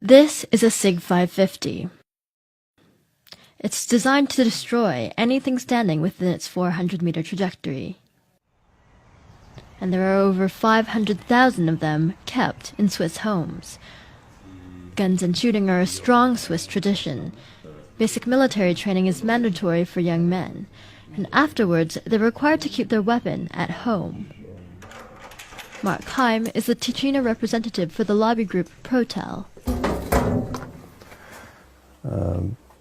This is a SIG 550. It's designed to destroy anything standing within its 400-meter trajectory. And there are over 500,000 of them kept in Swiss homes. Guns and shooting are a strong Swiss tradition. Basic military training is mandatory for young men, and afterwards they're required to keep their weapon at home. Mark Heim is the Ticino representative for the lobby group Protel.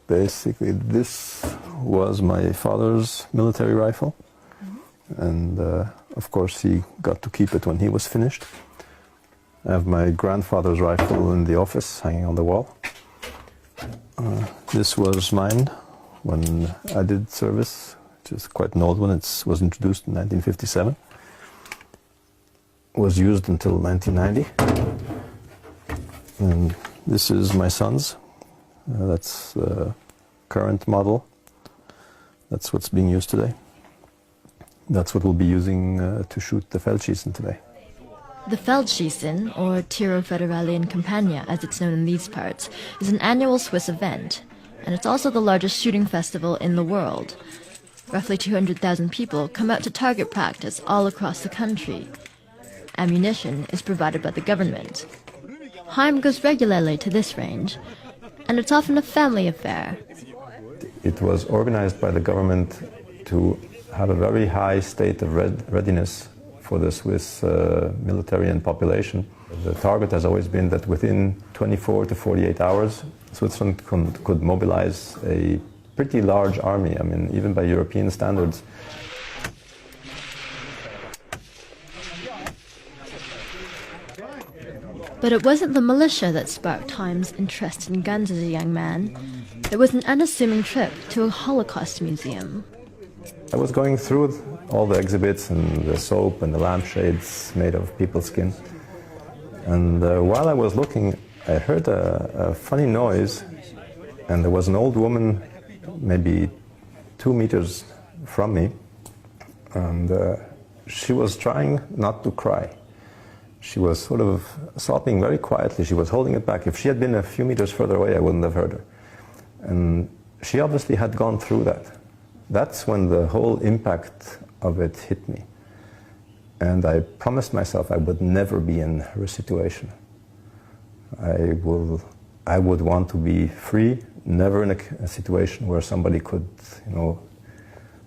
Basically, this was my father's military rifle, and of course he got to keep it when he was finished. I have my grandfather's rifle in the office, hanging on the wall. This was mine when I did service, which is quite an old one. It was introduced in 1957. Was used until 1990. And this is my son's. That's the current model. That's what's being used today. That's what we'll be using to shoot the Feldschießen today. The Feldschießen, or Tiro Federale in Campagna as it's known in these parts, is an annual Swiss event, and it's also the largest shooting festival in the world. Roughly 200,000 people come out to target practice all across the country. Ammunition is provided by the government. Heim goes regularly to this range, and it's often a family affair. It was organized by the government to have a very high state of readiness for the Swiss military and population. The target has always been that within 24 to 48 hours, Switzerland could mobilize a pretty large army, I mean, even by European standards. But it wasn't the militia that sparked Heim's interest in guns as a young man. It was an unassuming trip to a Holocaust museum. I was going through all the exhibits and the soap and the lampshades made of people's skin. And while I was looking, I heard a funny noise, and there was an old woman maybe 2 meters from me, and she was trying not to cry. She was sort of sobbing very quietly. She was holding it back. If she had been a few meters further away, I wouldn't have heard her. And she obviously had gone through that. That's when the whole impact of it hit me. And I promised myself I would never be in her situation. I would want to be free, never in a situation where somebody could,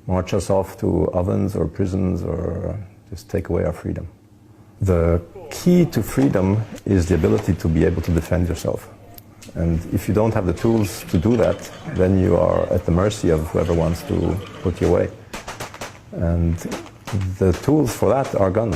march us off to ovens or prisons or just take away our freedom. The key to freedom is the ability to be able to defend yourself. And if you don't have the tools to do that, then you are at the mercy of whoever wants to put you away. And the tools for that are guns.